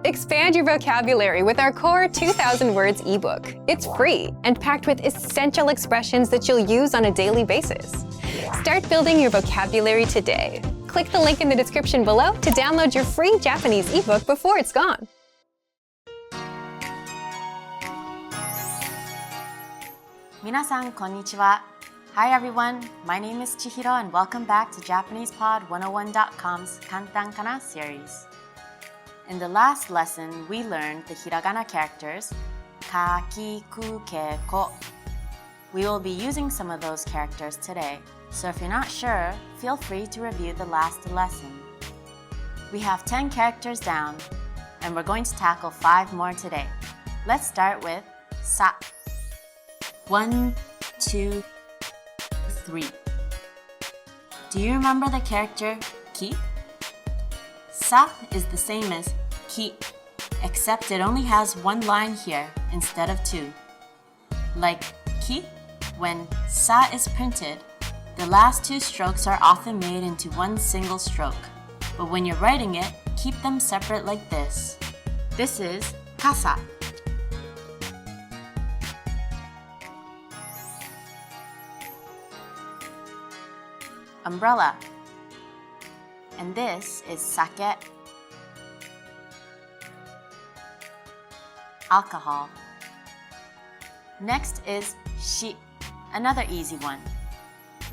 Expand your vocabulary with our core 2,000 words ebook. It's free and packed with essential expressions that you'll use on a daily basis. Start building your vocabulary today. Click the link in the description below to download your free Japanese ebook before it's gone. Minasan konnichiwa. Hi everyone, my name is Chihiro and welcome back to JapanesePod101.com's Kantan Kana series. In the last lesson, we learned the hiragana characters ka, ki, ku, ke, ko. We will be using some of those characters today, so if you're not sure, feel free to review the last lesson. We have 10 characters down, and we're going to tackle 5 more today. Let's start with sa. 1, 2, 3. Do you remember the character ki? Sa is the same as ki, except it only has one line here instead of 2. Like ki, when sa is printed, the last 2 strokes are often made into one single stroke. But when you're writing it, keep them separate like this. This is kasa. Umbrella. And this is sake. Alcohol. Next is shi, another easy one.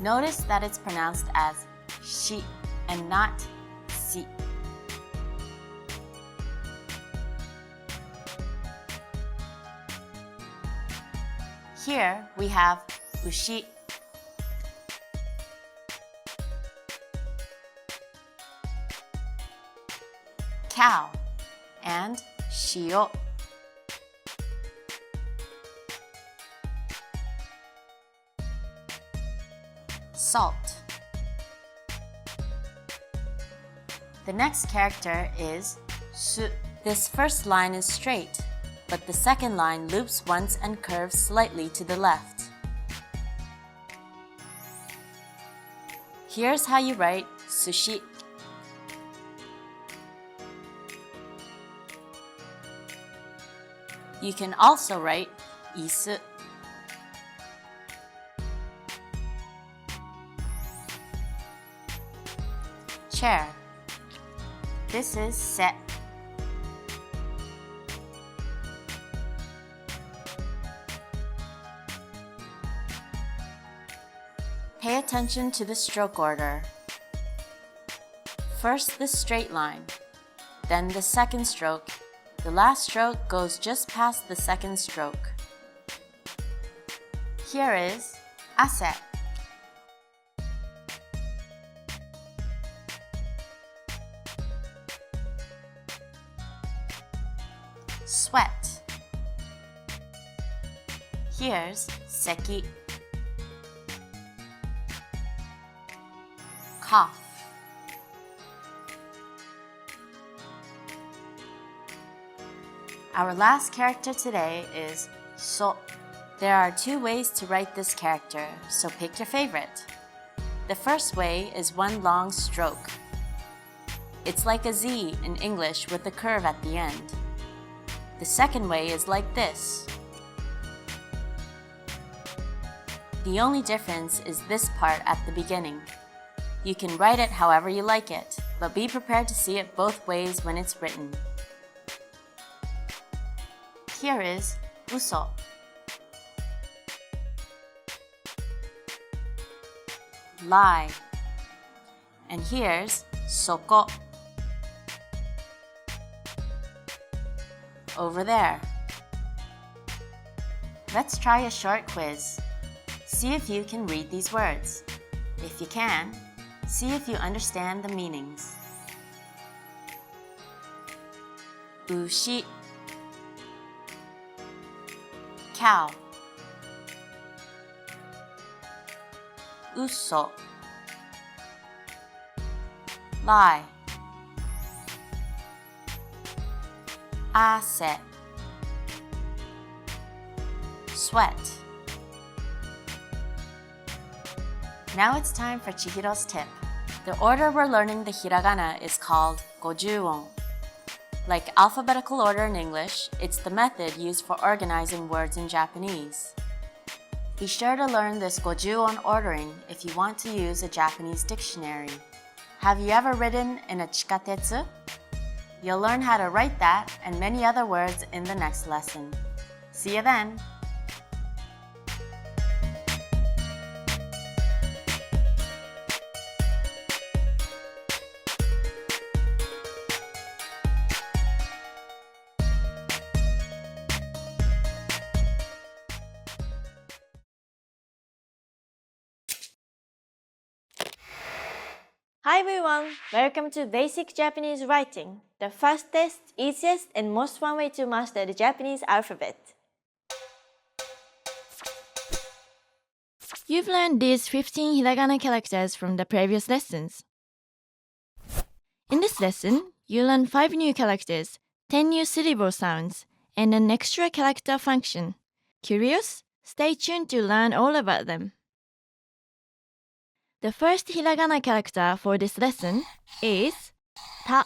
Notice that it's pronounced as shi and not si. Here we have ushi. Cow and shio. Salt. The next character is su. This first line is straight, but the second line loops once and curves slightly to the left. Here's how you write sushi. You can also write isu. Chair. This is se. Pay attention to the stroke order. First the straight line, then the second stroke. The last stroke goes just past the second stroke. Here is ase. Sweat. Here's seki. Cough. Our last character today is so. There are 2 ways to write this character, so pick your favorite. The first way is one long stroke. It's like a Z in English with a curve at the end. The second way is like this. The only difference is this part at the beginning. You can write it however you like it, but be prepared to see it both ways when it's written. Here is uso. Lie. And here's soko. Over there. Let's try a short quiz. See if you can read these words. If you can, see if you understand the meanings. Ushi. Cow. Uso. Lie. Ase. Sweat. Now it's time for Chihiro's tip. The order we're learning the hiragana is called 50 on. Like alphabetical order in English, it's the method used for organizing words in Japanese. Be sure to learn this goju on ordering if you want to use a Japanese dictionary. Have you ever ridden in a chikatetsu? You'll learn how to write that and many other words in the next lesson. See you then! Hi everyone! Welcome to Basic Japanese Writing, the fastest, easiest, and most fun way to master the Japanese alphabet. You've learned these 15 hiragana characters from the previous lessons. In this lesson, you learn 5 new characters, 10 new syllable sounds, and an extra character function. Curious? Stay tuned to learn all about them. The first hiragana character for this lesson is ta.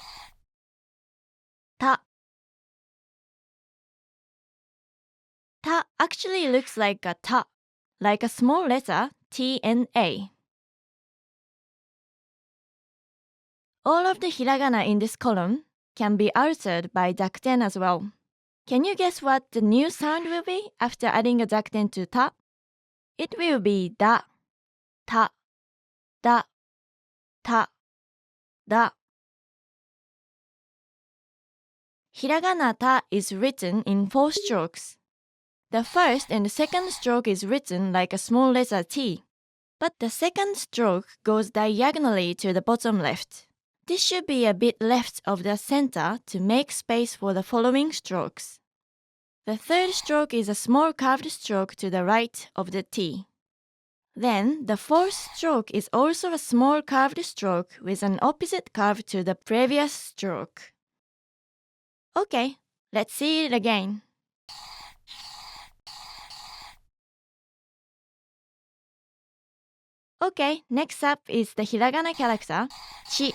Ta. Ta actually looks like a ta, like a small letter T and A. All of the hiragana in this column can be altered by dakuten as well. Can you guess what the new sound will be after adding a dakuten to ta? It will be da, ta, da, ta, da. Hiragana ta is written in 4 strokes. The first and second stroke is written like a small letter T, but the second stroke goes diagonally to the bottom left. This should be a bit left of the center to make space for the following strokes. The third stroke is a small curved stroke to the right of the T. Then, the fourth stroke is also a small curved stroke with an opposite curve to the previous stroke. Okay, let's see it again. Okay, next up is the hiragana character, chi.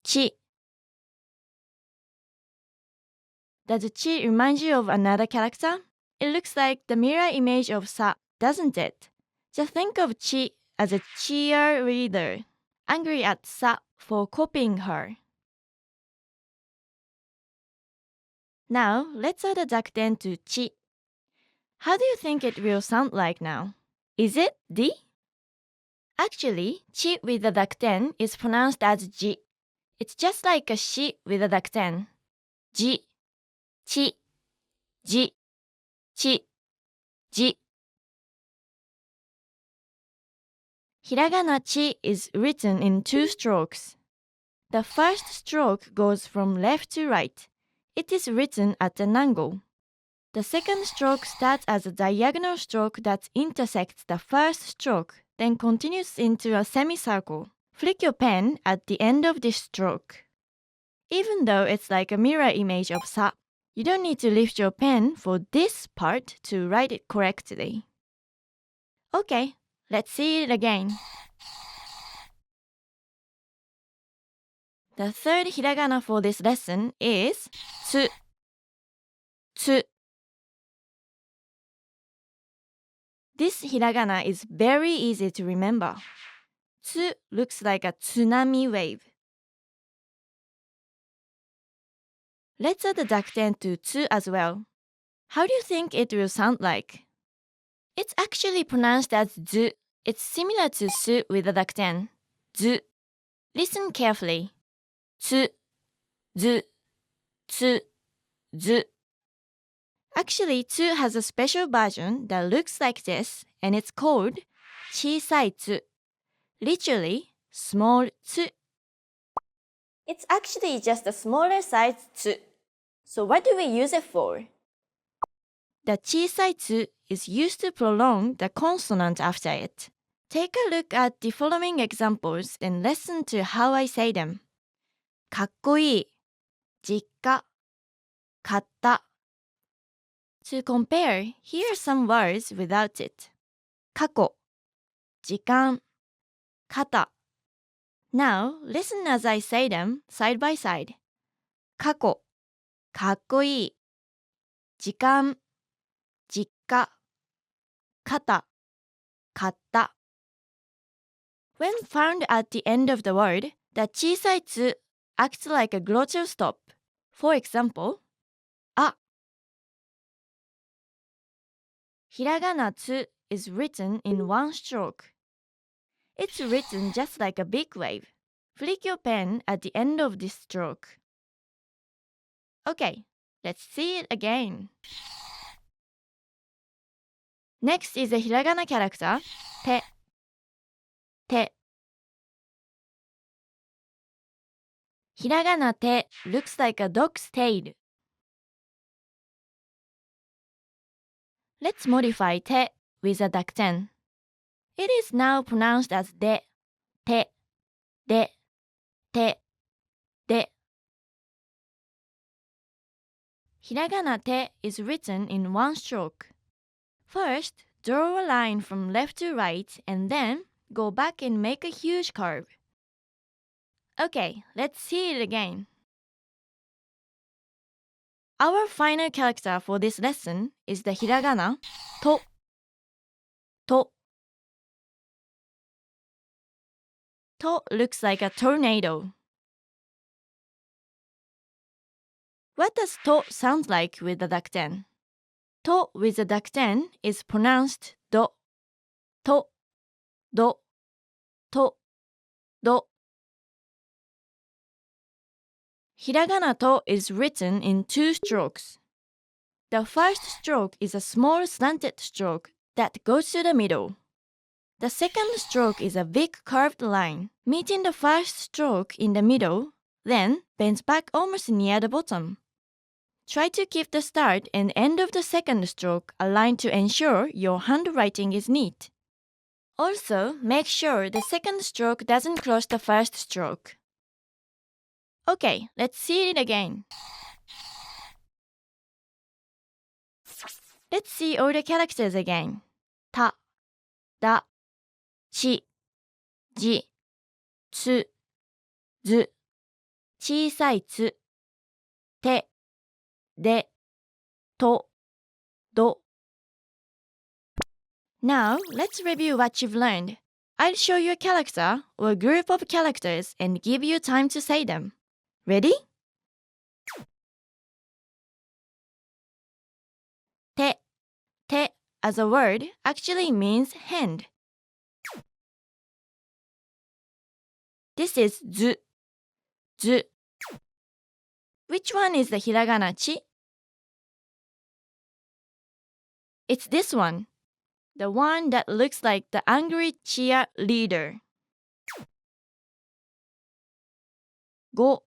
Chi. Does chi remind you of another character? It looks like the mirror image of sa, doesn't it? Just think of chi as a cheerleader, angry at sa for copying her. Now, let's add a dakuten to chi. How do you think it will sound like now? Is it di? Actually, chi with a dakuten is pronounced as ji. It's just like a shi with a dakuten. Ji, chi, ji, chi, ji. Hiragana chi is written in 2 strokes. The first stroke goes from left to right. It is written at an angle. The second stroke starts as a diagonal stroke that intersects the first stroke, then continues into a semicircle. Flick your pen at the end of this stroke. Even though it's like a mirror image of sa, you don't need to lift your pen for this part to write it correctly. Okay, let's see it again. The third hiragana for this lesson is tsu. Tsu. This hiragana is very easy to remember. Tsu looks like a tsunami wave. Let's add a dakuten to tsu as well. How do you think it will sound like? It's actually pronounced as zu. It's similar to su with a dakuten. Zu. Listen carefully. Tsu, zu, tsu, zu. Actually, tsu has a special version that looks like this, and it's called chisai tsu. Literally, small tsu. It's actually just a smaller size tsu. So what do we use it for? The chisai tsu is used to prolong the consonant after it. Take a look at the following examples and listen to how I say them. かっこいい、実家、買った。To compare, here are some words without it. 過去、時間、肩。Now, listen as I say them side by side. 過去、かっこいい。時間、実家、肩、買った。When found at the end of the word, the 小さいつ acts like a glottal stop. For example, あ。Hiragana つ is written in one stroke. It's written just like a big wave. Flick your pen at the end of this stroke. Okay, let's see it again. Next is a hiragana character, 手。手。Hiragana 手 looks like a dog's tail. Let's modify 手 with a dakten. It is now pronounced as で、手、で、手、で。Hiragana 手 is written in one stroke. First, draw a line from left to right and then go back and make a huge curve. Okay, let's see it again. Our final character for this lesson is the hiragana と。と。To looks like a tornado. What does to sound like with the dakten? To with the dakten is pronounced do. To, do, to, do. Hiragana to is written in two strokes. The first stroke is a small slanted stroke that goes to the middle. The second stroke is a big curved line, meeting the first stroke in the middle, then bends back almost near the bottom. Try to keep the start and end of the second stroke aligned to ensure your handwriting is neat. Also, make sure the second stroke doesn't cross the first stroke. Okay, let's see it again. Let's see all the characters again. た、だ、ち、じ、つ、ず、小さいつ、て、で、と、ど。Now, let's review what you've learned. I'll show you a character or a group of characters and give you time to say them. Ready? 手、手 as a word actually means hand. This is ず、ず。Which one is the hiragana ち? It's this one, the one that looks like the angry cheerleader. ご、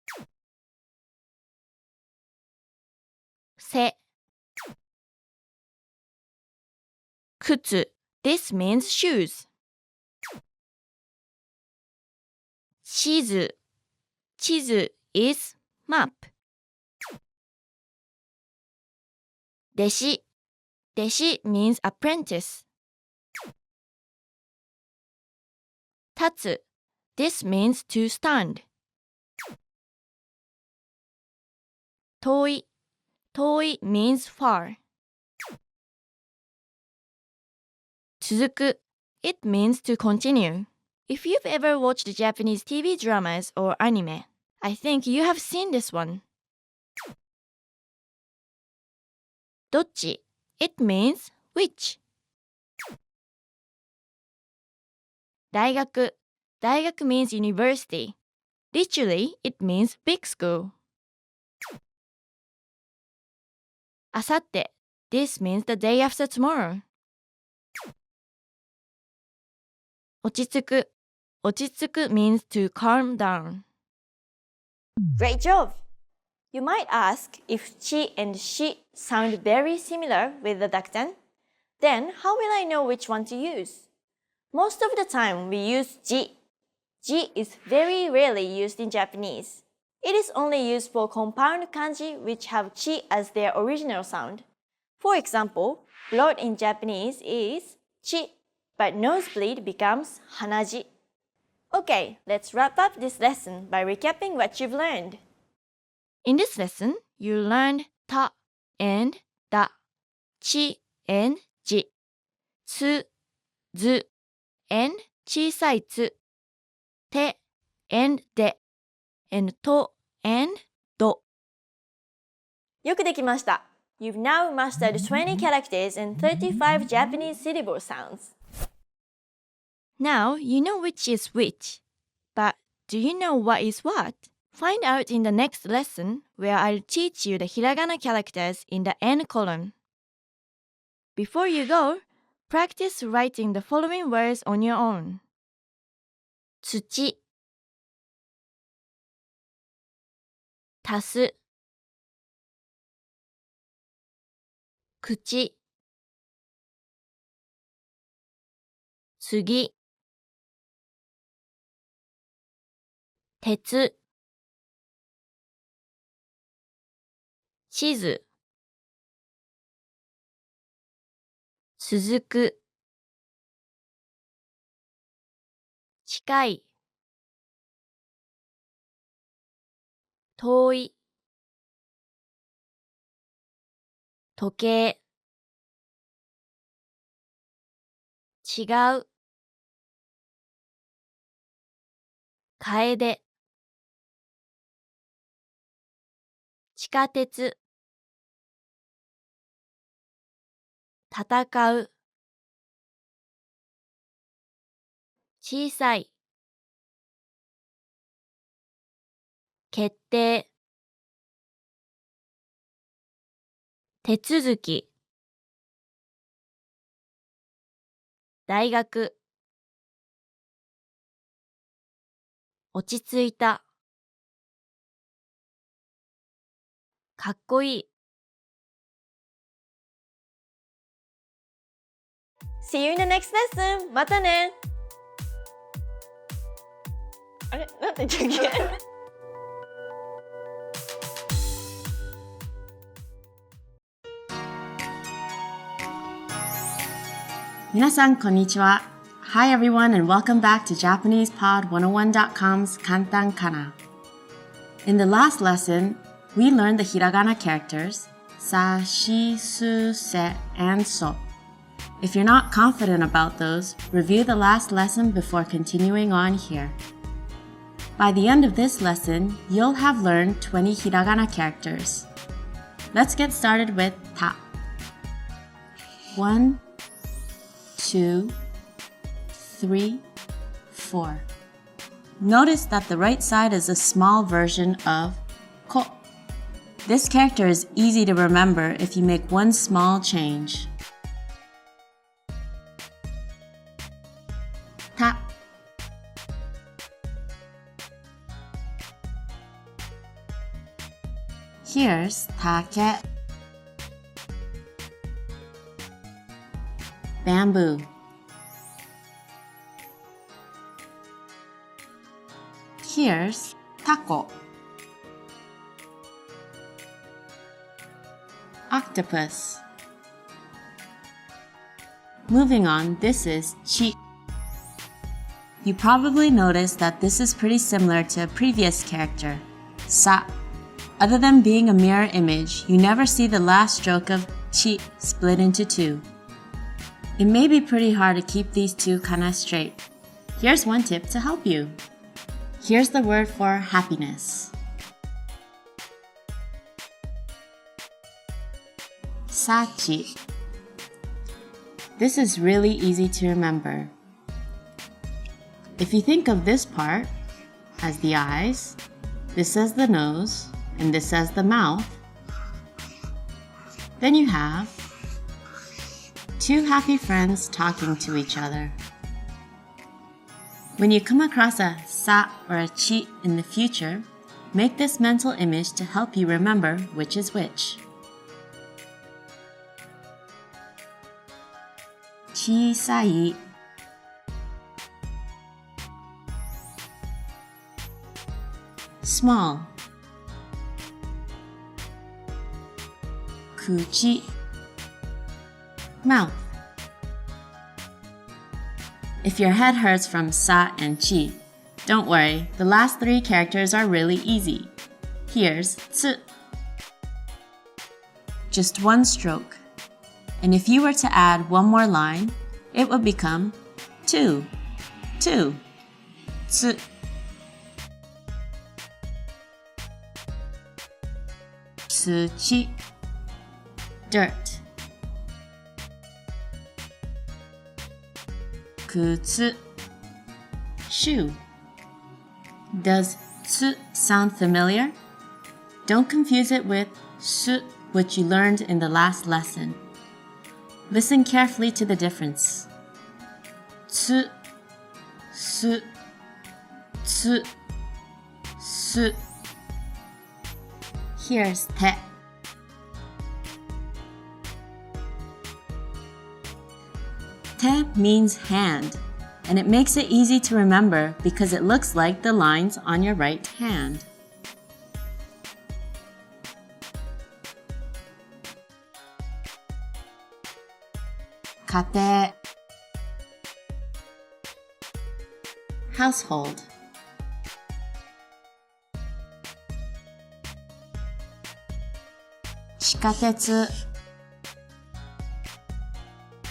せ、靴 This means shoes. 地図 地図 is map. 弟子弟子 means apprentice. 立つ This means to stand. 遠い遠い means far. 続く It means to continue. If you've ever watched Japanese TV dramas or anime, I think you have seen this one. どっち It means which. 大学大学 means university. Literally, it means big school. あさって This means the day after tomorrow. 落ち着く落ち着く means to calm down. Great job! You might ask if chi and shi sound very similar with the dakten. Then how will I know which one to use? Most of the time we use ji. Ji is very rarely used in Japanese. It is only used for compound kanji which have chi as their original sound. For example, blood in Japanese is chi, but nosebleed becomes hanaji. Okay, let's wrap up this lesson by recapping what you've learned. In this lesson, you learned ta and da, chi and ji, tsu, zu, and 小さいつ、て and de, and to and do. よくできました。You've now mastered 20 characters and 35 Japanese syllable sounds. Now you know which is which. But do you know what is what? Find out in the next lesson where I'll teach you the hiragana characters in the N-column. Before you go, practice writing the following words on your own. 土、足す、口、次、鉄、地図、続く、近い、遠い、時計、違う、楓、地下鉄、戦う、小さい、決定、手続き、大学、落ち着いた、かっこいい。See you in the next lesson! またね。あれなんて言ったっけ皆さんこんにちは。Hi everyone and welcome back to JapanesePod101.com's Kantan Kana. In the last lesson, we learned the hiragana characters sa, shi, su, se, and so. If you're not confident about those, review the last lesson before continuing on here. By the end of this lesson, you'll have learned 20 hiragana characters. Let's get started with ta. 1, 2, 3, 4. Notice that the right side is a small version of ko. This character is easy to remember if you make one small change. Ta. Here's take. Bamboo. Here's tako. Octopus. Moving on, this is chi. You probably noticed that this is pretty similar to a previous character, sa. Other than being a mirror image, you never see the last stroke of chi split into two. It may be pretty hard to keep these two kana straight. Here's one tip to help you. Here's the word for happiness. Sachi. This is really easy to remember. If you think of this part as the eyes, this as the nose, and this as the mouth, then you have two happy friends talking to each other. When you come across a sa or a chi in the future, make this mental image to help you remember which is which. Chisai. Small. Kuchi. Mouth. If your head hurts from sa and chi, don't worry, the last three characters are really easy. Here's tsu. Just one stroke. And if you were to add one more line, it would become two. Tsu. Tsuchi. Dirt. Kutsu. Shoe. Does tsu sound familiar? Don't confuse it with su, which you learned in the last lesson. Listen carefully to the difference. Tsu, su, tsu, su. Here's te. Te means hand, and it makes it easy to remember because it looks like the lines on your right hand. Kate. Household. Shikatetsu.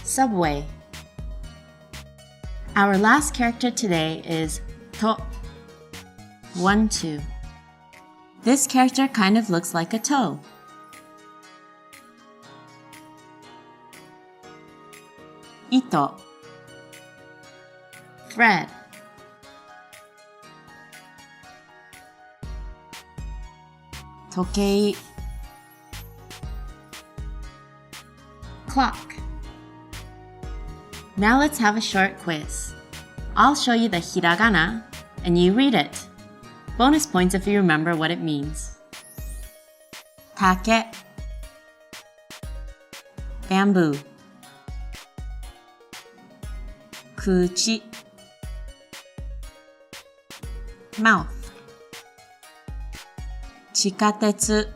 Subway. Our last character today is to. 1, 2. This character kind of looks like a toe. Ito. Thread. Tokei. Clock. Now let's have a short quiz. I'll show you the hiragana and you read it. Bonus points if you remember what it means. Take. Bamboo. Kuchi. Mouth. Chikatetsu.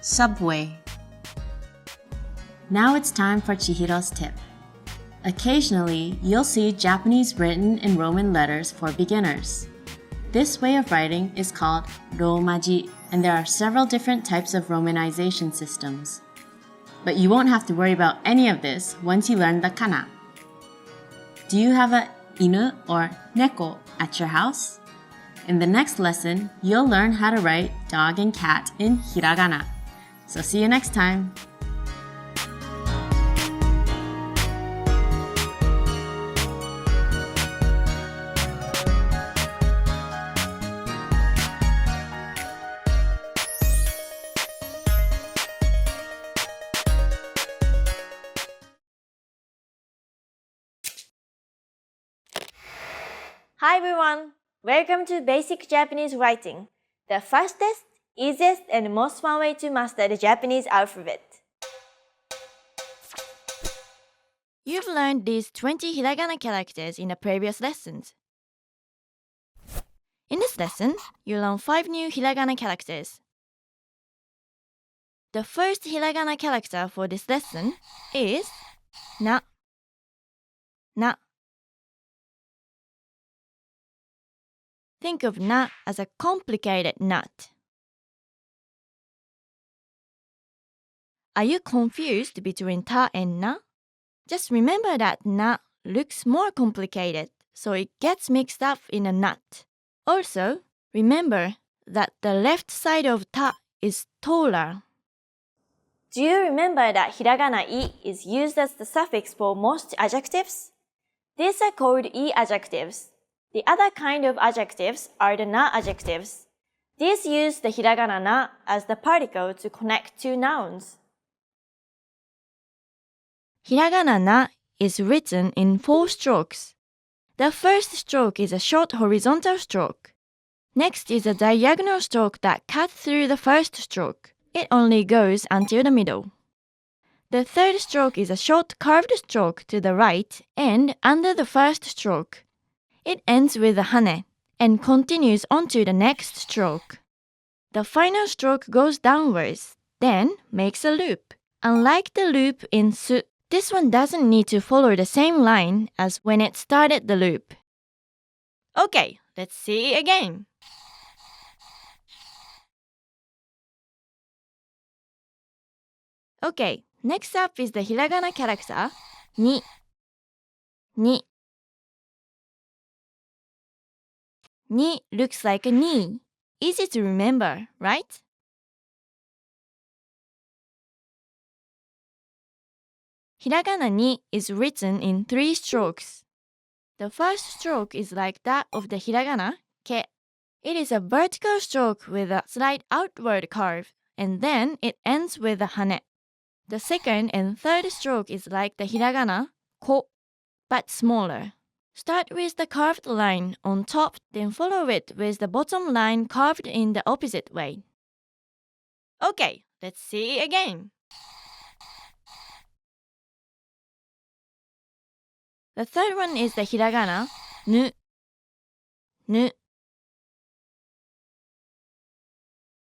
Subway. Now it's time for Chihiro's tip. Occasionally, you'll see Japanese written in Roman letters for beginners. This way of writing is called romaji, and there are several different types of romanization systems. But you won't have to worry about any of this once you learn the kana. Do you have a inu or neko at your house? In the next lesson, you'll learn how to write dog and cat in hiragana. So see you next time! Hi everyone! Welcome to Basic Japanese Writing, the fastest, easiest, and most fun way to master the Japanese alphabet. You've learned these 20 hiragana characters in the previous lessons. In this lesson, you learn 5 new hiragana characters. The first hiragana character for this lesson is na. Na. Think of na as a complicated nut. Are you confused between ta and na? Just remember that na looks more complicated, so it gets mixed up in a nut. Also, remember that the left side of ta is taller. Do you remember that hiragana I is used as the suffix for most adjectives? These are called I adjectives. The other kind of adjectives are the na adjectives. These use the hiragana na as the particle to connect two nouns. Hiragana na is written in 4 strokes. The first stroke is a short horizontal stroke. Next is a diagonal stroke that cuts through the first stroke. It only goes until the middle. The third stroke is a short curved stroke to the right and under the first stroke. It ends with a hane and continues onto the next stroke. The final stroke goes downwards, then makes a loop. Unlike the loop in su, this one doesn't need to follow the same line as when it started the loop. Okay, let's see it again. Okay, next up is the hiragana character ni. Ni. Ni looks like a knee. Easy to remember, right? Hiragana ni is written in 3 strokes. The first stroke is like that of the hiragana ke. It is a vertical stroke with a slight outward curve, and then it ends with a hane. The second and third stroke is like the hiragana ko, but smaller. Start with the curved line on top, then follow it with the bottom line curved in the opposite way. Okay, let's see again. The third one is the hiragana nu. Nu.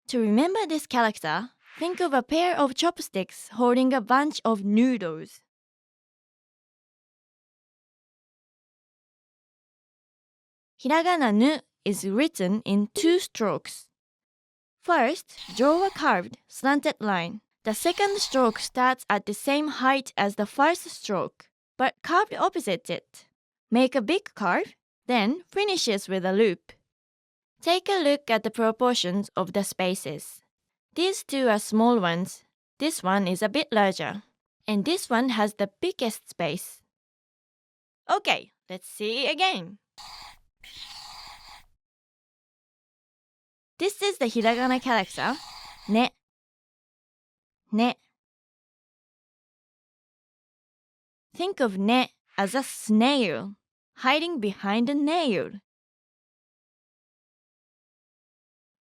To remember this character, think of a pair of chopsticks holding a bunch of noodles. Hiragana nu is written in 2 strokes. First, draw a curved, slanted line. The second stroke starts at the same height as the first stroke, but curved opposite it. Make a big curve, then finishes with a loop. Take a look at the proportions of the spaces. These two are small ones. This one is a bit larger. And this one has the biggest space. Okay, let's see again. This is the hiragana character ne. Ne. Think of ne as a snail, hiding behind a nail.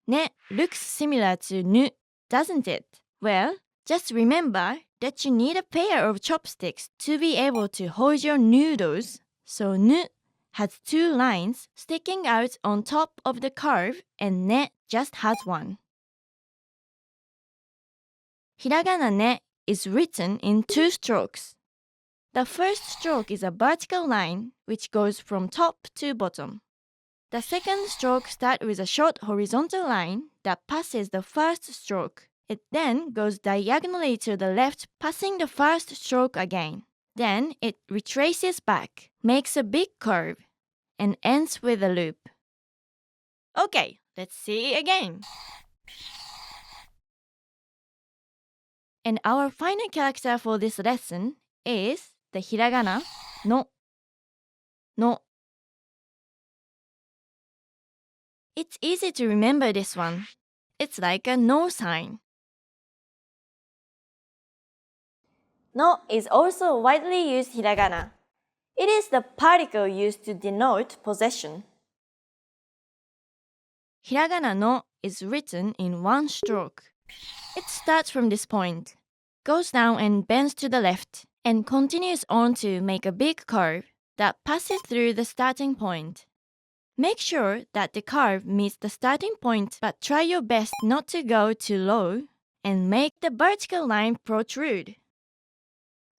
Ne looks similar to nu, doesn't it? Well, just remember that you need a pair of chopsticks to be able to hold your noodles, so nu has 2 lines sticking out on top of the curve and ne just has 1. Hiragana ne is written in 2 strokes. The first stroke is a vertical line which goes from top to bottom. The second stroke starts with a short horizontal line that passes the first stroke. It then goes diagonally to the left, passing the first stroke again. Then it retraces back, makes a big curve, and ends with a loop. Okay, let's see again. And our final character for this lesson is the hiragana no. No. It's easy to remember this one. It's like a no sign. No is also a widely used hiragana. It is the particle used to denote possession. Hiragana no is written in 1 stroke. It starts from this point, goes down and bends to the left, and continues on to make a big curve that passes through the starting point. Make sure that the curve meets the starting point, but try your best not to go too low and make the vertical line protrude.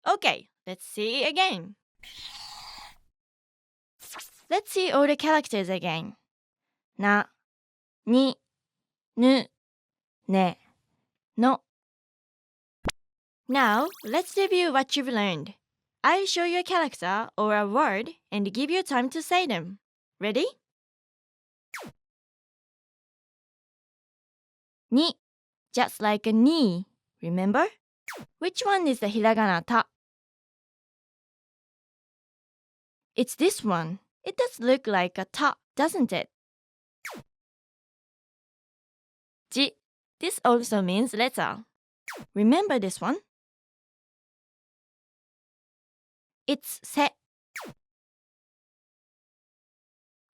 Okay, let's see again. Let's see all the characters again. Na, ni, nu, ne, no. Now, let's review what you've learned. I'll show you a character or a word and give you time to say them. Ready? Ni, just like a knee, remember? Which one is the hiragana ta? It's this one. It does look like a ta, doesn't it? Ji, this also means letter. Remember this one? It's se.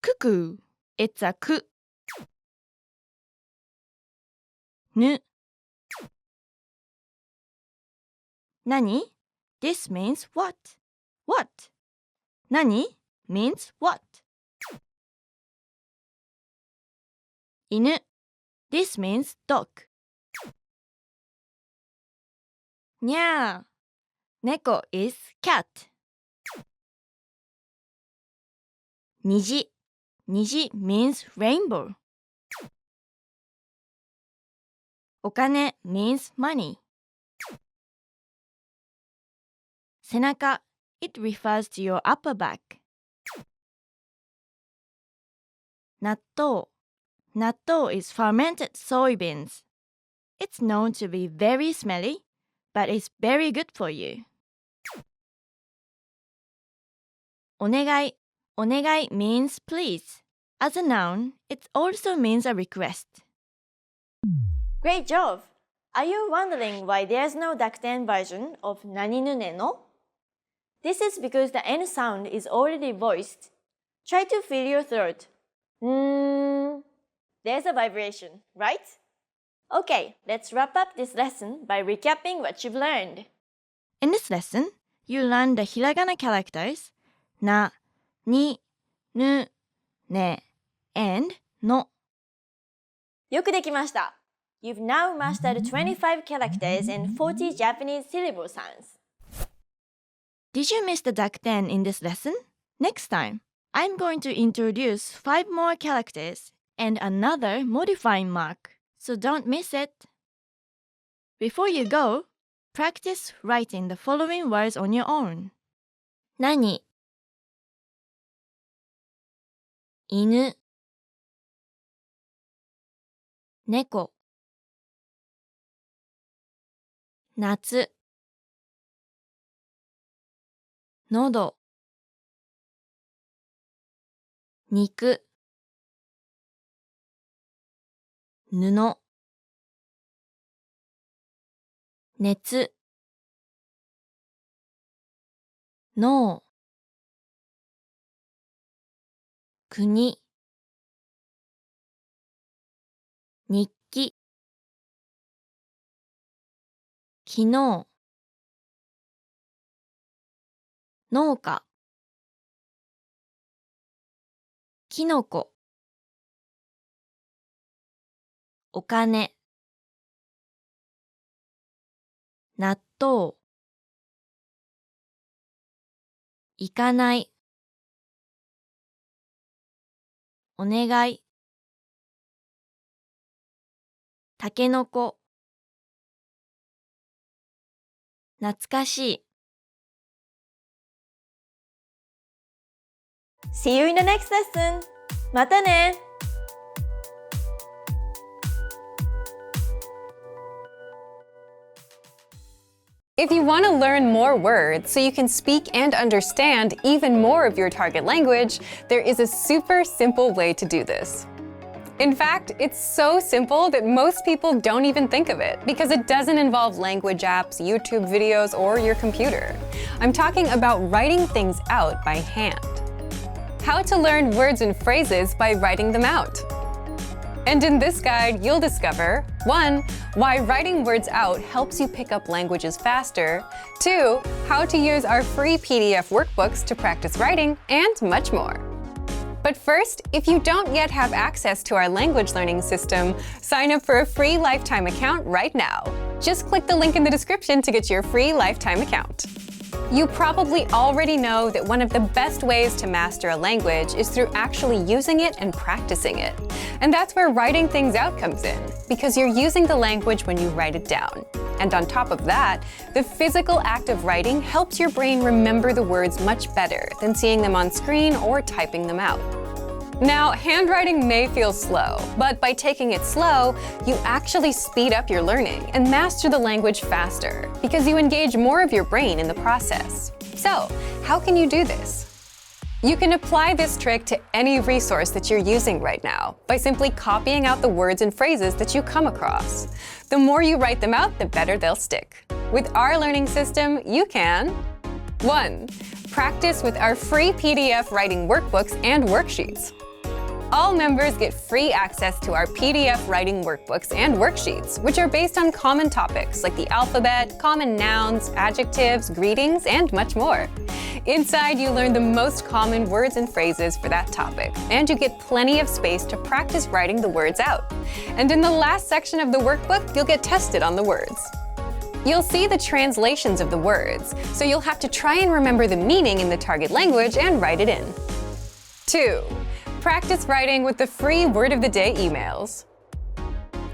Cuckoo, it's a ku. Nu. Nani? This means what? What? Nani means what? Inu. This means dog. Nya. Neko is cat. Niji. Niji means rainbow. Okane means money. 背中 it refers to your upper back. 納豆 納豆 is fermented soybeans. It's known to be very smelly, but it's very good for you. お願い お願い means please. As a noun, it also means a request. Great job! Are you wondering why there's no Dakuten version of 何々の? This is because the N sound is already voiced. Try to feel your throat. There's a vibration, right? Okay, let's wrap up this lesson by recapping what you've learned. In this lesson, you learned the hiragana characters な、に、ぬ、ね and の. よくできました. You've now mastered 25 characters and 40 Japanese syllable sounds. Did you miss the Dakuten in this lesson? Next time, I'm going to introduce 5 more characters and another modifying mark, so don't miss it. Before you go, practice writing the following words on your own. 何 犬 猫 夏 喉 肉 布 熱 脳 国 日記 昨日 農家 きのこ お金 納豆 行かない お願い たけのこ 懐かしい See you in the next lesson! またね! If you want to learn more words so you can speak and understand even more of your target language, there is a super simple way to do this. In fact, it's so simple that most people don't even think of it because it doesn't involve language apps, YouTube videos, or your computer. I'm talking about writing things out by hand. How to learn words and phrases by writing them out. And in this guide, you'll discover 1. Why writing words out helps you pick up languages faster, 2. How to use our free PDF workbooks to practice writing, and much more. But first, if you don't yet have access to our language learning system, sign up for a free lifetime account right now. Just click the link in the description to get your free lifetime account. You probably already know that one of the best ways to master a language is through actually using it and practicing it. And that's where writing things out comes in, because you're using the language when you write it down. And on top of that, the physical act of writing helps your brain remember the words much better than seeing them on screen or typing them out. Now, handwriting may feel slow, but by taking it slow, you actually speed up your learning and master the language faster because you engage more of your brain in the process. So, how can you do this? You can apply this trick to any resource that you're using right now by simply copying out the words and phrases that you come across. The more you write them out, the better they'll stick. With our learning system, you can 1. Practice with our free PDF writing workbooks and worksheets. All members get free access to our PDF writing workbooks and worksheets, which are based on common topics like the alphabet, common nouns, adjectives, greetings, and much more. Inside, you learn the most common words and phrases for that topic, and you get plenty of space to practice writing the words out. And in the last section of the workbook, you'll get tested on the words. You'll see the translations of the words, so you'll have to try and remember the meaning in the target language and write it in. 2. Practice writing with the free Word of the Day emails.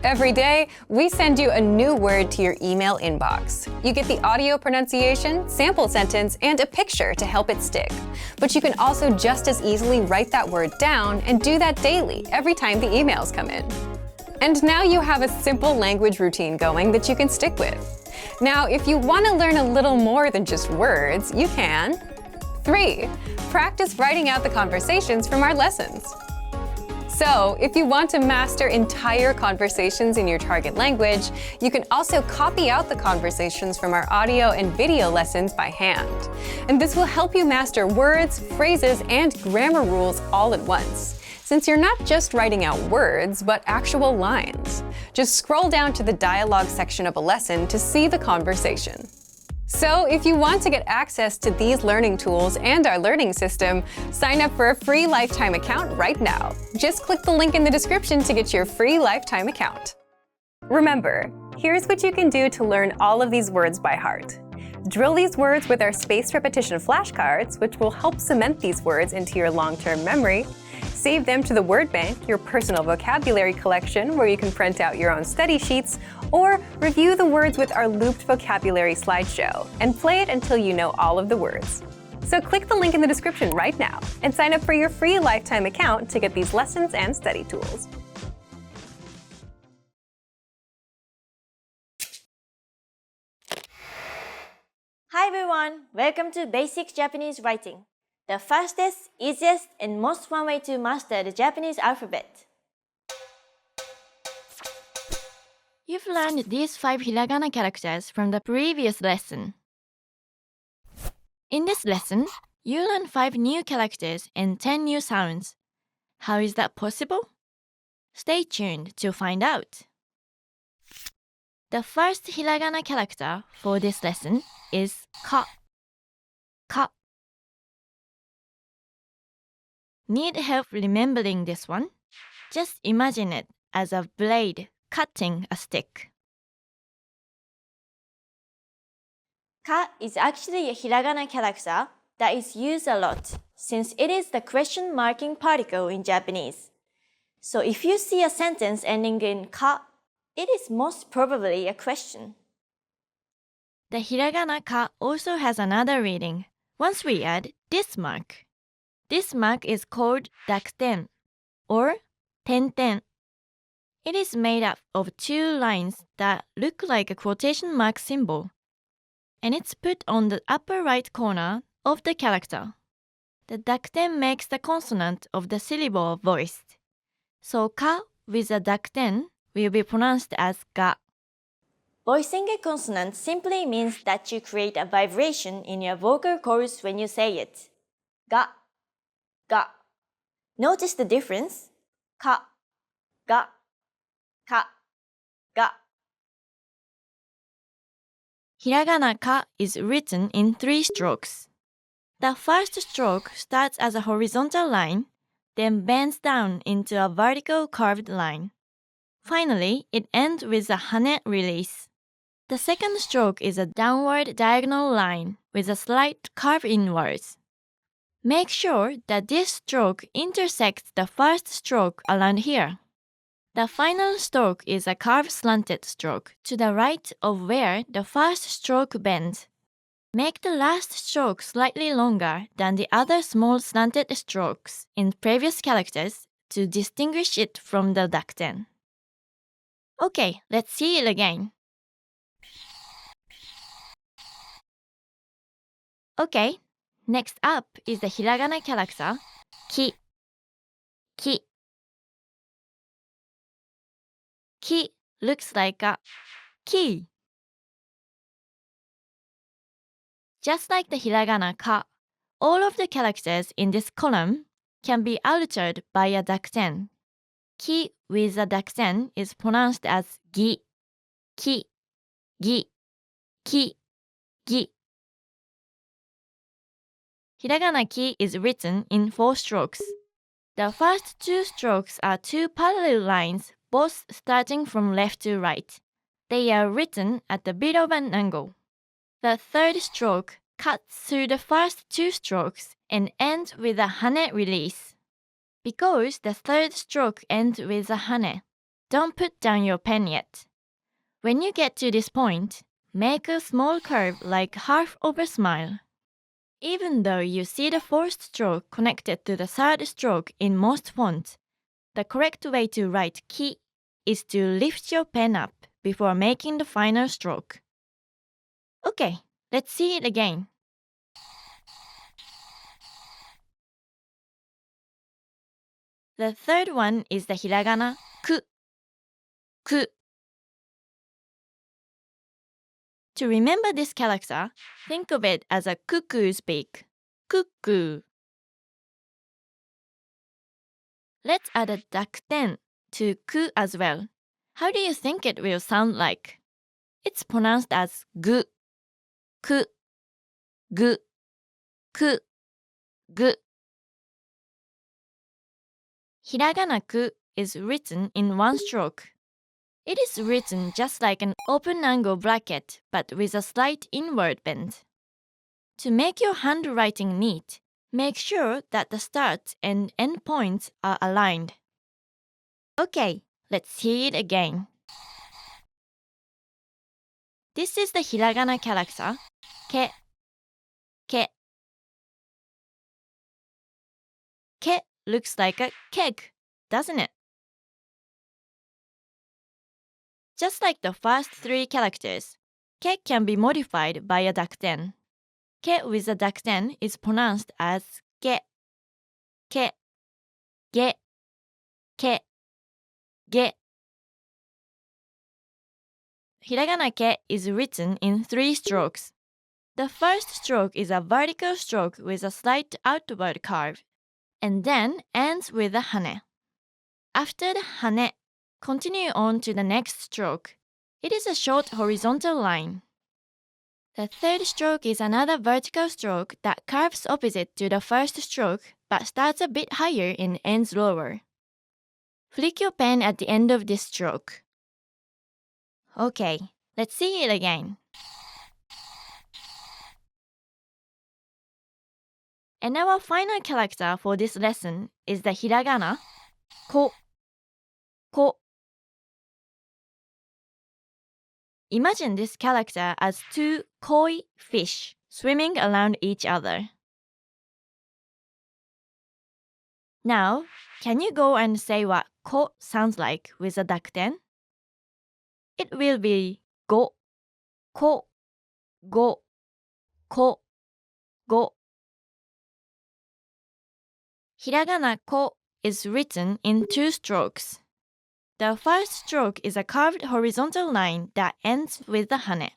Every day, we send you a new word to your email inbox. You get the audio pronunciation, sample sentence, and a picture to help it stick. But you can also just as easily write that word down and do that daily every time the emails come in. And now you have a simple language routine going that you can stick with. Now, if you want to learn a little more than just words, you can 3. Practice writing out the conversations from our lessons. So, if you want to master entire conversations in your target language, you can also copy out the conversations from our audio and video lessons by hand. And this will help you master words, phrases, and grammar rules all at once, since you're not just writing out words, but actual lines. Just scroll down to the dialogue section of a lesson to see the conversation. So, if you want to get access to these learning tools and our learning system, sign up for a free lifetime account right now. Just click the link in the description to get your free lifetime account. Remember, here's what you can do to learn all of these words by heart. Drill these words with our spaced repetition flashcards, which will help cement these words into your long-term memory. Save them to the word bank, your personal vocabulary collection, where you can print out your own study sheets, or review the words with our looped vocabulary slideshow, and play it until you know all of the words. So click the link in the description right now and sign up for your free lifetime account to get these lessons and study tools. Hi everyone! Welcome to Basic Japanese Writing, the fastest, easiest, and most fun way to master the Japanese alphabet. You've learned these 5 hiragana characters from the previous lesson. In this lesson, you learn 5 new characters and 10 new sounds. How is that possible? Stay tuned to find out. The first hiragana character for this lesson is ka. Ka. Need help remembering this one? Just imagine it as a blade cutting a stick. Ka is actually a hiragana character that is used a lot since it is the question marking particle in Japanese. So if you see a sentence ending in ka, it is most probably a question. The hiragana ka also has another reading once we add this mark. This mark is called dakuten or tenten. It is made up of 2 lines that look like a quotation mark symbol, and it's put on the upper right corner of the character. The dakuten makes the consonant of the syllable voiced, so ka with a dakuten will be pronounced as ga. Voicing a consonant simply means that you create a vibration in your vocal cords when you say it. Ga, ga. Notice the difference? Ka, ga, ka, ga. Hiragana ka is written in 3 strokes. The first stroke starts as a horizontal line, then bends down into a vertical curved line. Finally, it ends with a hane release. The second stroke is a downward diagonal line with a slight curve inwards. Make sure that this stroke intersects the first stroke around here. The final stroke is a curved slanted stroke to the right of where the first stroke bends. Make the last stroke slightly longer than the other small slanted strokes in previous characters to distinguish it from the dakuten. Okay, let's see it again. Okay, next up is the hiragana character ki. Ki. Ki looks like a key. Just like the hiragana ka, all of the characters in this column can be altered by a dakuten. Ki with a dakuten is pronounced as gi, ki, gi, ki, gi. Hiragana ki is written in 4 strokes. The first 2 strokes are 2 parallel lines, both starting from left to right. They are written at a bit of an angle. The third stroke cuts through the first 2 strokes and ends with a hane release. Because the third stroke ends with a hane, Don't put down your pen yet. When you get to this point, make a small curve like half of a smile. Even though you see the fourth stroke connected to the third stroke in most fonts, the correct way to write ki is to lift your pen up before making the final stroke. Okay, let's see it again. The third one is the hiragana ku. Ku. To remember this character, think of it as a cuckoo's beak. Cuckoo. Let's add a dakten to ku as well. How do you think it will sound like? It's pronounced as gu. Ku. Gu. Ku. Gu. Hiragana ku is written in one stroke. It is written just like an open angle bracket but with a slight inward bend. To make your handwriting neat, make sure that the start and end points are aligned. Okay, let's see it again. This is the hiragana character, ke. Ke. Ke looks like a keg, doesn't it? Just like the first three characters, ke can be modified by a dakten. Ke with a dakten is pronounced as ge. Ke. Ge. Ke. Ge. Hiragana ke is written in 3 strokes. The first stroke is a vertical stroke with a slight outward curve, and then ends with a hane. After the hane, continue on to the next stroke. It is a short horizontal line. The third stroke is another vertical stroke that curves opposite to the first stroke but starts a bit higher and ends lower. Flick your pen at the end of this stroke. Okay, let's see it again. And our final character for this lesson is the hiragana ko. Ko. Imagine this character as 2 koi fish swimming around each other. Now, can you go and say what ko sounds like with a dakten? It will be go, ko, go, ko, go. Hiragana ko is written in 2 strokes. The first stroke is a curved horizontal line that ends with the hane.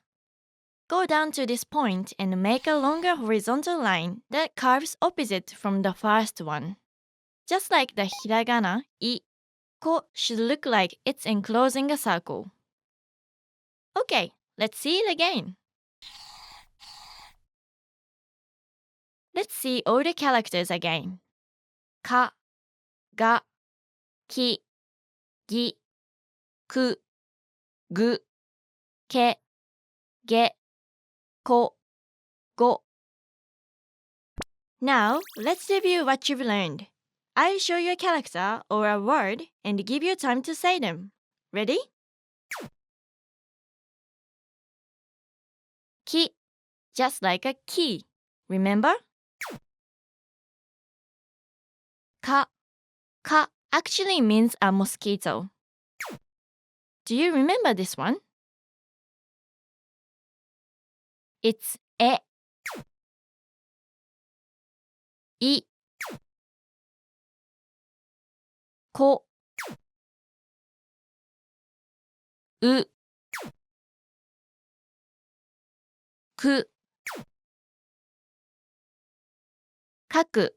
Go down to this point and make a longer horizontal line that curves opposite from the first one. Just like the hiragana I, ko should look like it's enclosing a circle. Okay, let's see it again. Let's see all the characters again. Ka, ga, ki, gi, ku, gu, ke, ge, ko, go. Now, let's review what you've learned. I'll show you a character or a word and give you time to say them. Ready? Ki, just like a key. Remember? Ka, ka actually means a mosquito. Do you remember this one? It's e. I. Ko. U. Ku. Kaku.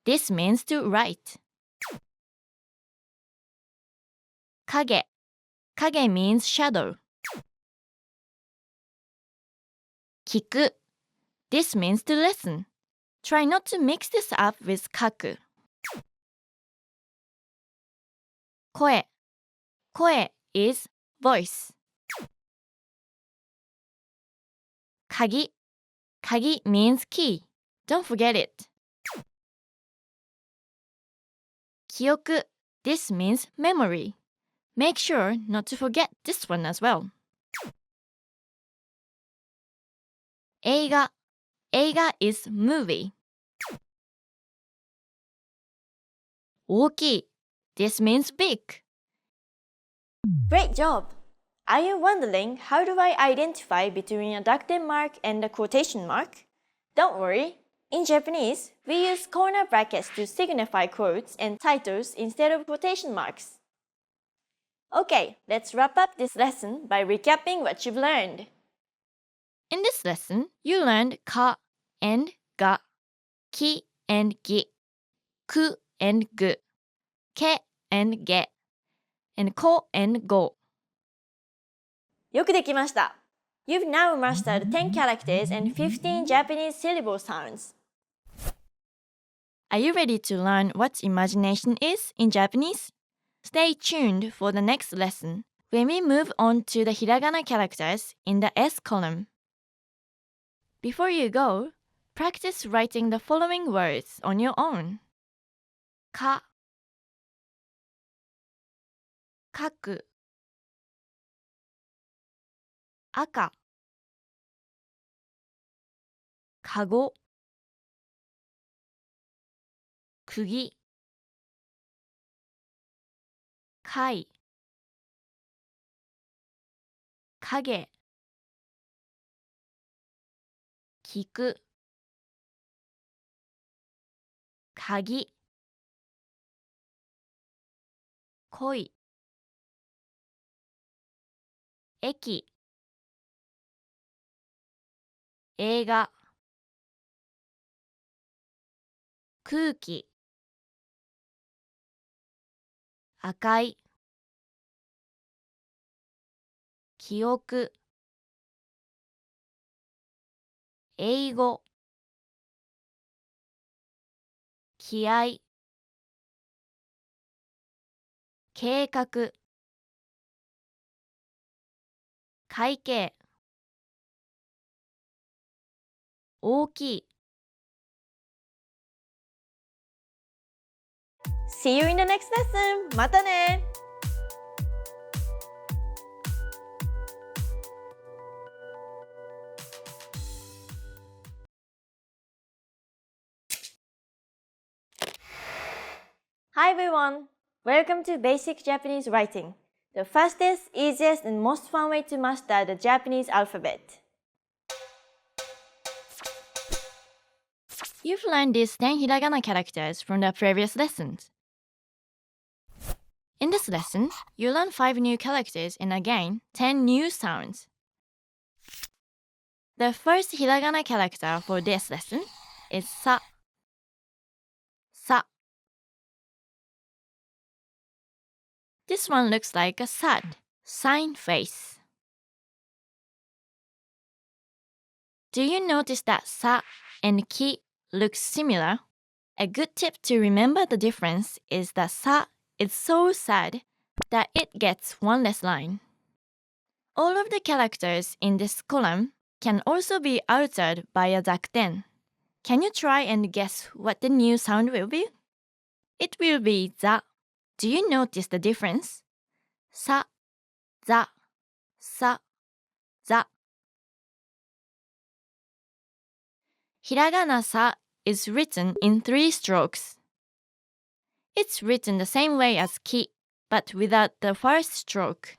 This means to write. Kage. Kage means shadow. Kiku. This means to listen. Try not to mix this up with kaku. Koe. Koe is voice. Kagi. Kagi means key. Don't forget it. Kyoku. This means memory. Make sure not to forget this one as well. 映画 is movie. 大きい This means big. Great job! Are you wondering how do I identify between a Dakuten mark and a quotation mark? Don't worry. In Japanese, we use corner brackets to signify quotes and titles instead of quotation marks. Okay, let's wrap up this lesson by recapping what you've learned. In this lesson, you learned ka and ga, ki and gi, ku and gu, ke and ge, and ko and go. よくできました。You've now mastered 10 characters and 15 Japanese syllable sounds. Are you ready to learn what imagination is in Japanese? Stay tuned for the next lesson when we move on to the hiragana characters in the S-column. Before you go, practice writing the following words on your own. か 書く 赤 かご 釘 貝 影 聞く 鍵 恋 駅 映画 空気 赤い 記憶 英語 気合 計画 会計 大きい See you in the next lesson! またね! Hi everyone! Welcome to Basic Japanese Writing, the fastest, easiest, and most fun way to master the Japanese alphabet. You've learned these 10 hiragana characters from the previous lessons. In this lesson, you learn 5 new characters and again 10 new sounds. The first hiragana character for this lesson is sa. Sa. This one looks like a sad, sign face. Do you notice that sa and ki look similar? A good tip to remember the difference is that sa is so sad that it gets one less line. All of the characters in this column can also be altered by a dakuten. Can you try and guess what the new sound will be? It will be za. Do you notice the difference? Sa, za, sa, za. Hiragana sa is written in 3 strokes. It's written the same way as ki, but without the first stroke.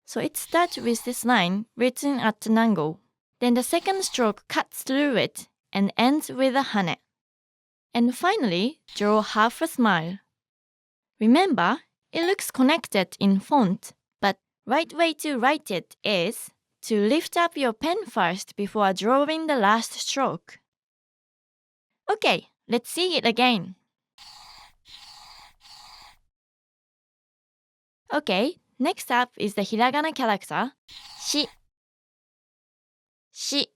So it starts with this line written at an angle. Then the second stroke cuts through it and ends with a hane. And finally, draw half a smile. Remember, it looks connected in font, but right way to write it is to lift up your pen first before drawing the last stroke. Okay, let's see it again. Okay, next up is the hiragana character, shi. Shi.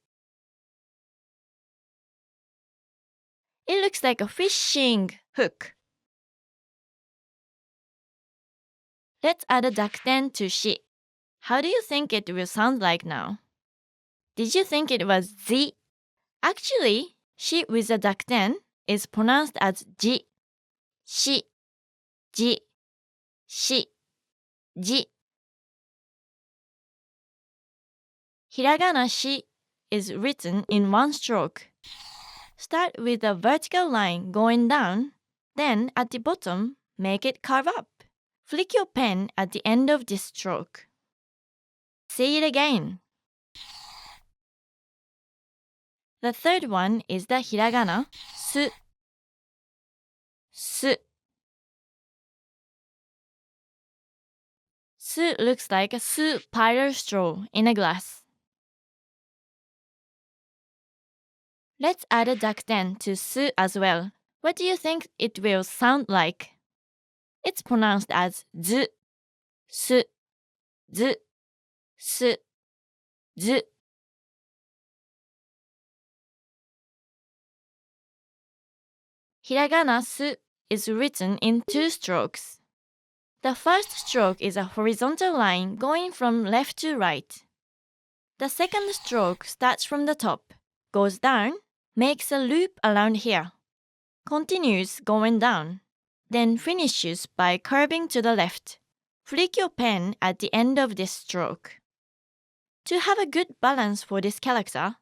It looks like a fishing hook. Let's add a dakuten to shi. How do you think it will sound like now? Did you think it was zi? Actually, shi with a dakuten is pronounced as ji. Shi, ji, shi. じ. Hiragana shi is written in one stroke. Start with a vertical line going down, then at the bottom, make it curve up. Flick your pen at the end of this stroke. See it again. The third one is the hiragana su. Su. Su looks like a su parlor straw in a glass. Let's add a dakten to su as well. What do you think it will sound like? It's pronounced as zu, su, zu, su, zu. Hiragana su is written in two strokes. The first stroke is a horizontal line going from left to right. The second stroke starts from the top, goes down, makes a loop around here, continues going down, then finishes by curving to the left. Flick your pen at the end of this stroke. To have a good balance for this character,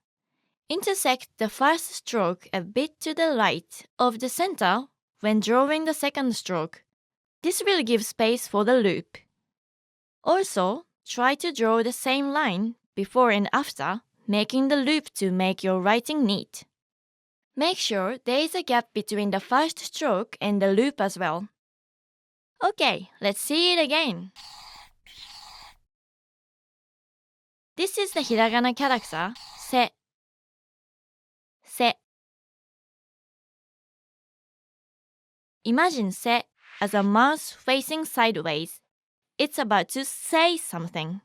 intersect the first stroke a bit to the right of the center when drawing the second stroke. This will give space for the loop. Also, try to draw the same line before and after, making the loop to make your writing neat. Make sure there is a gap between the first stroke and the loop as well. Okay, let's see it again. This is the hiragana character, se. Se. Imagine se as a mouse facing sideways. It's about to say something.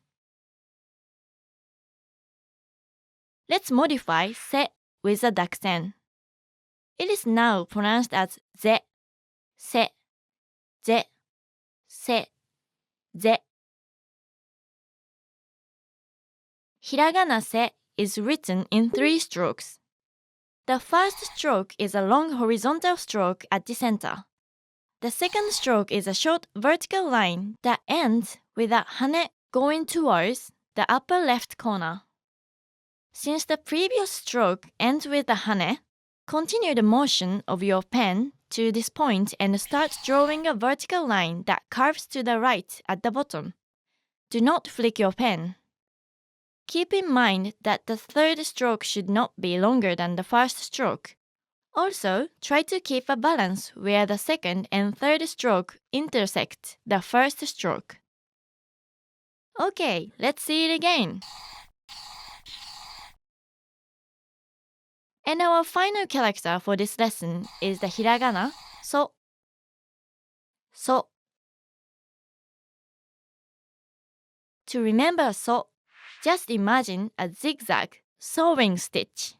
Let's modify se with a dakten. It is now pronounced as ze, se, ze, se, ze. Hiragana se is written in three strokes. The first stroke is a long horizontal stroke at the center. The second stroke is a short vertical line that ends with a hane going towards the upper left corner. Since the previous stroke ends with a hane, continue the motion of your pen to this point and start drawing a vertical line that curves to the right at the bottom. Do not flick your pen. Keep in mind that the third stroke should not be longer than the first stroke. Also, try to keep a balance where the second and third stroke intersect the first stroke. Okay, let's see it again. And our final character for this lesson is the hiragana so. So. To remember so, just imagine a zigzag sewing stitch.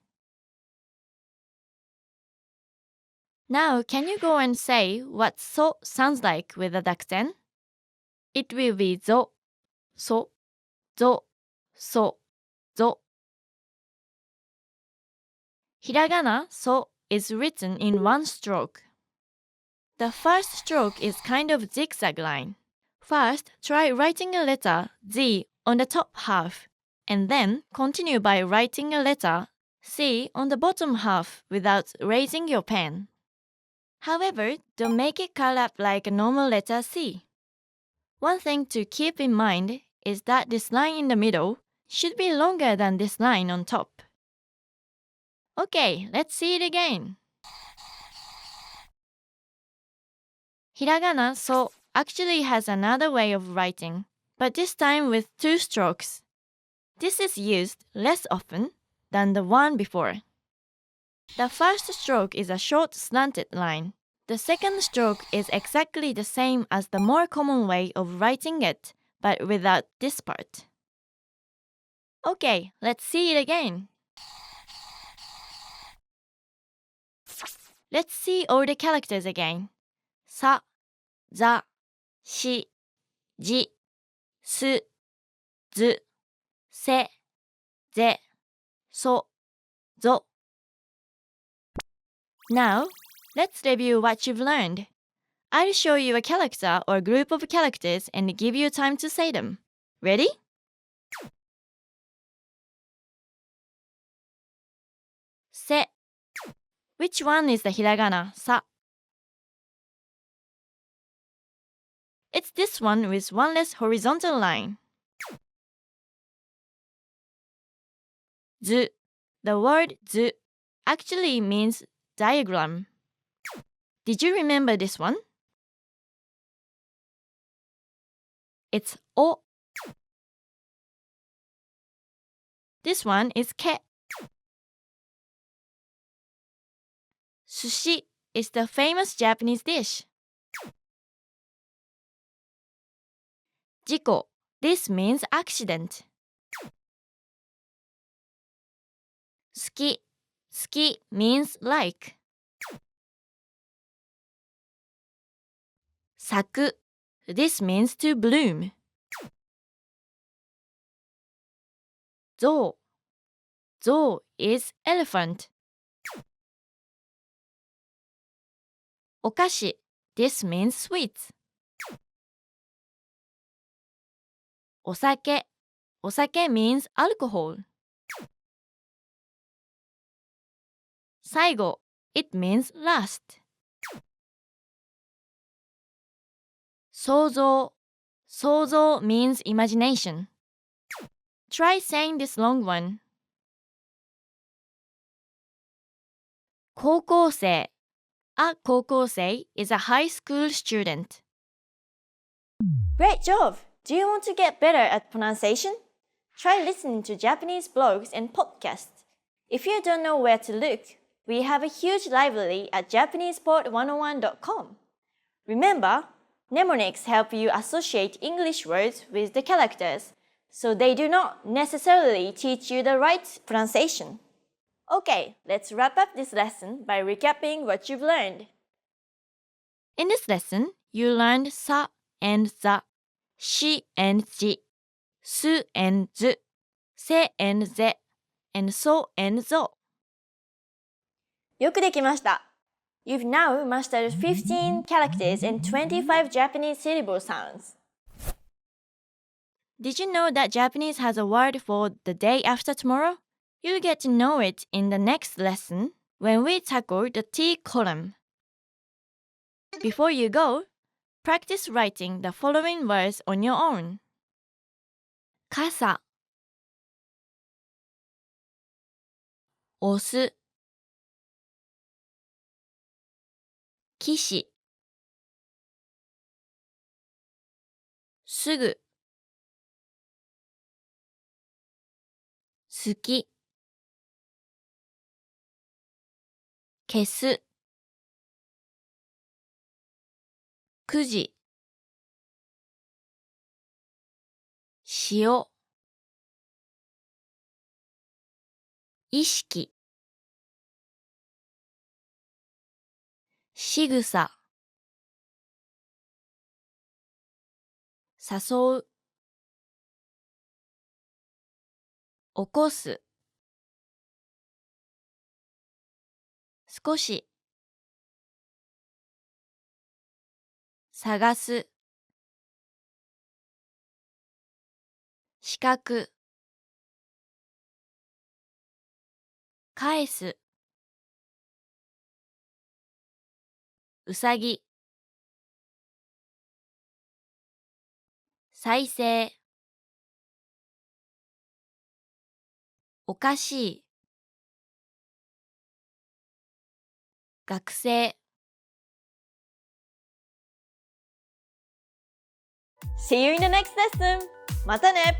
Now, can you go and say what so sounds like with a dakten? It will be zo, so, zo, so, zo. Hiragana so is written in one stroke. The first stroke is kind of zigzag line. First, try writing a letter Z on the top half, and then continue by writing a letter C on the bottom half without raising your pen. However, don't make it curl up like a normal letter C. One thing to keep in mind is that this line in the middle should be longer than this line on top. Okay, let's see it again. Hiragana so actually has another way of writing, but this time with two strokes. This is used less often than the one before. The first stroke is a short slanted line. The second stroke is exactly the same as the more common way of writing it, but without this part. Okay, let's see it again. Let's see all the characters again. Sa, za, shi, ji, su, zu, se, ze, so, zo. Now, let's review what you've learned. I'll show you a character or group of characters and give you time to say them. Ready? Se. Which one is the hiragana sa? It's this one with one less horizontal line. Zu. The word zu actually means diagram. Did you remember this one? It's o. This one is ke. Sushi is the famous Japanese dish. Jiko. This means accident. Suki. Suki means like. Saku. This means to bloom. Zou. Zou is elephant. Okashi. This means sweets. Osake. Osake means alcohol. Saigo. It means last. Souzou. Souzou means imagination. Try saying this long one. 高校生. A 高校生 is a high school student. Great job! Do you want to get better at pronunciation? Try listening to Japanese blogs and podcasts. If you don't know where to look, we have a huge library at JapanesePod101.com. Remember, mnemonics help you associate English words with the characters, so they do not necessarily teach you the right pronunciation. Okay, let's wrap up this lesson by recapping what you've learned. In this lesson, you learned sa and za, shi and ji, su and zu, se and ze, and so and zo. よくできました。You've now mastered 15 characters and 25 Japanese syllable sounds. Did you know that Japanese has a word for the day after tomorrow? You'll get to know it in the next lesson when we tackle the T-column. Before you go, practice writing the following words on your own. Kasa, 押す、騎士、すぐ、好き、消す、9時、塩、意識、仕草、誘う、起こす、少し、探す、四角、返す、うさぎ、再生、おかしい、学生。See you in the next lesson! またね!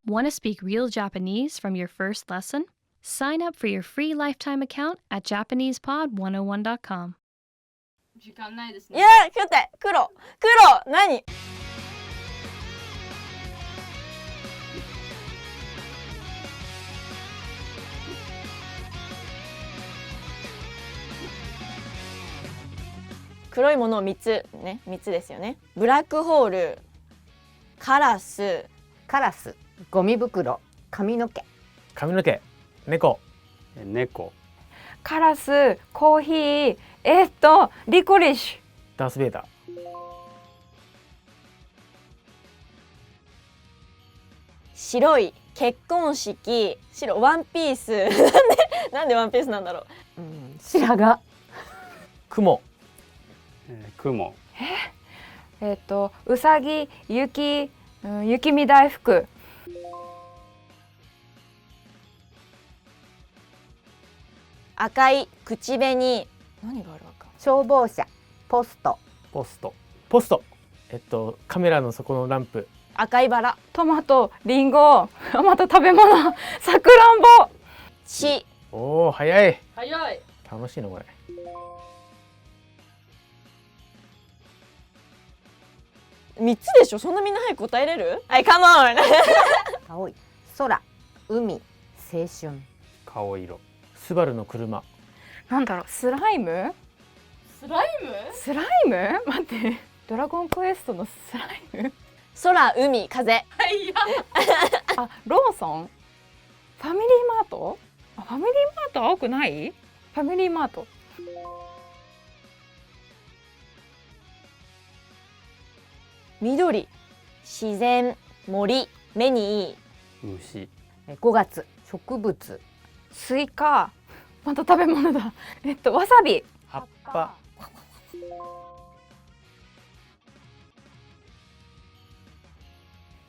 Want to speak real Japanese from your first lesson? Sign up for your free lifetime account at JapanesePod101.com. 時間ないですいやー、待って、黒、何？黒いものを3つね、3つですよね。ブラックホール、カラス、ゴミ袋、髪の毛。髪の毛、猫。猫。カラス、コーヒー、リコリッシダースベイダー。白い結婚式、白ワンピースなんでワンピースなんだろう。白髪。雲。雲。うさぎ、雪、雪見大福。赤い口紅。何がある赤。消防車。ポスト。ポスト。ポスト。カメラの底のランプ。赤いバラ。トマト、リンゴ、また食べ物、さくらんぼ。血。おお、早い。早い。楽しいなこれ。3つでしょ。そんなみんな早く答えれる？はい、カモン青い。空。海。青春。顔色。スバルの車。なんだろう、スライム？スライム？スライム？待って、ドラゴンクエストのスライム？空、海、風。あ、ローソン？ファミリーマート？あ、ファミリーマート青くない？ファミリーマート。緑、自然、森、目にいい。虫。5月。植物。スイカ、また食べ物だ。わさび。葉っぱ。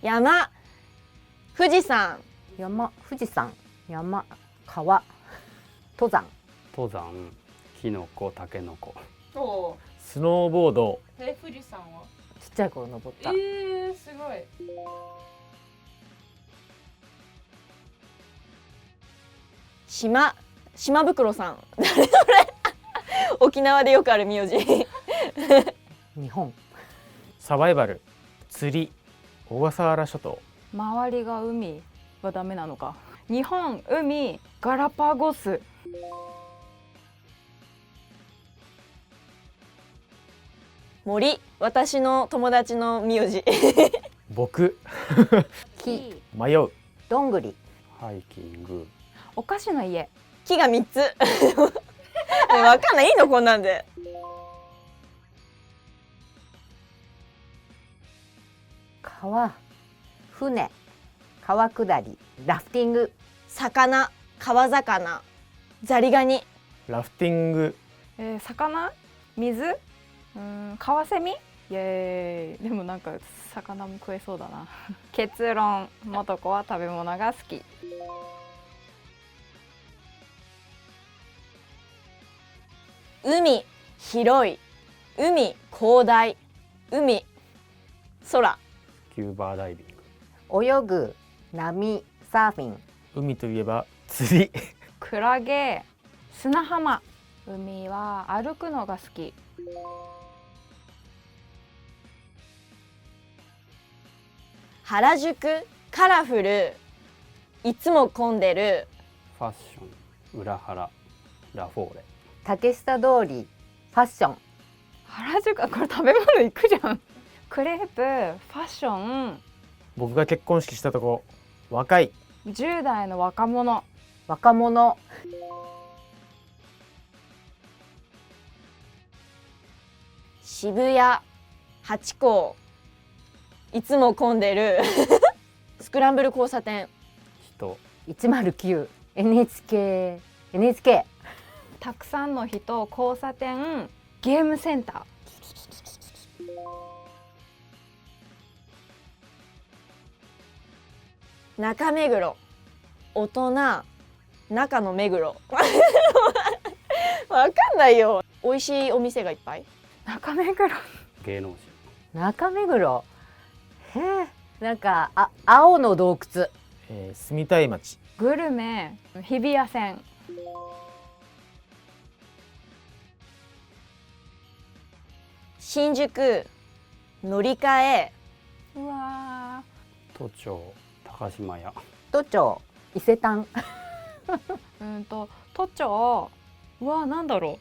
山、富士山。山。富士山。山。川。登山。登山。キノコ、タケノコ。スノーボード。富士山は？ちっちゃい頃登った。すごい。島袋さん。誰それ沖縄でよくある名字。日本。サバイバル。釣り。小笠原諸島。周りが海はダメなのか。日本、海、ガラパゴス。森、私の友達の名字。僕。木。迷う。どんぐり。ハイキング。お菓子の家。木が3つ。わかんない、いいのこんなんで。川。船。川下り。ラフティング。魚、川魚、ザリガニ。ラフティング。魚、水、カワセミ。イエーイ。でもなんか魚も食えそうだな。結論、元子は食べ物が好き。海、広い。海、広大。海、空。スキューバーダイビング。泳ぐ。波。サーフィン。海といえば釣り。クラゲ、砂浜。海は歩くのが好き。原宿、カラフル。いつも混んでる。ファッション。裏腹。ラフォーレ。竹下通り。ファッション。原宿、これ食べ物行くじゃん。クレープ、ファッション。僕が結婚式したとこ。若い。10代の若者。若者。渋谷、ハチ公。いつも混んでる。スクランブル交差点。人。109。NHK。たくさんの人、交差点、ゲームセンター。中目黒。大人、中の目黒。わかんないよ。美味しいお店がいっぱい。中目黒。芸能人。中目黒。へえ。なんか青の洞窟。住みたい街。グルメ、日比谷線。新宿、乗り換え。うわ都庁。高島屋。都庁。伊勢丹。都庁。うわ、なんだろ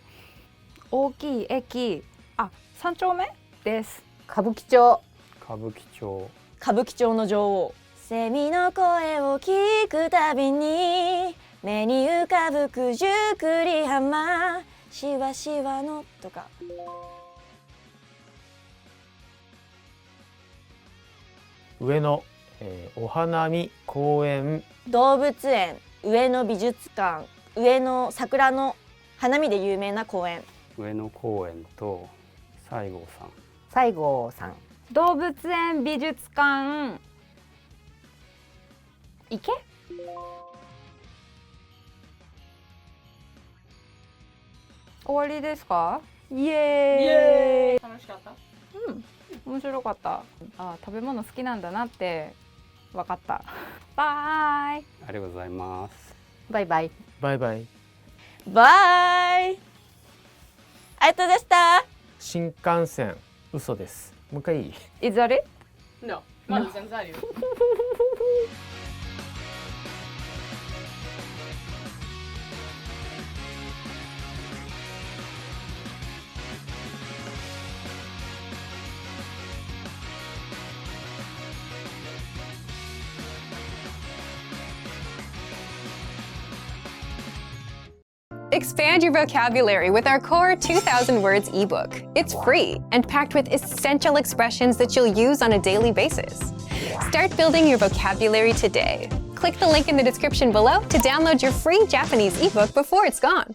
う。大きい駅。あ、3丁目です。歌舞伎町。歌舞伎町。歌舞伎町の女王。セミの声を聞くたびに目に浮かぶ九十九里浜しわしわのとか。上野、お花見公園動物園、上野美術館、上野桜の花見で有名な公園。上野公園と西郷さん。西郷さん。動物園、美術館、池？終わりですか？イエーイ。楽しかった？面白かった。食べ物好きなんだなって分かった。バイ。ありがとうございます。バイバイ。バイバイ。バイ。ありがとうございました。新幹線嘘です。もう一回いい？ Is that it? No. まだ全然あるよ。Expand your vocabulary with our core 2,000 words ebook. It's free and packed with essential expressions that you'll use on a daily basis. Start building your vocabulary today. Click the link in the description below to download your free Japanese ebook before it's gone.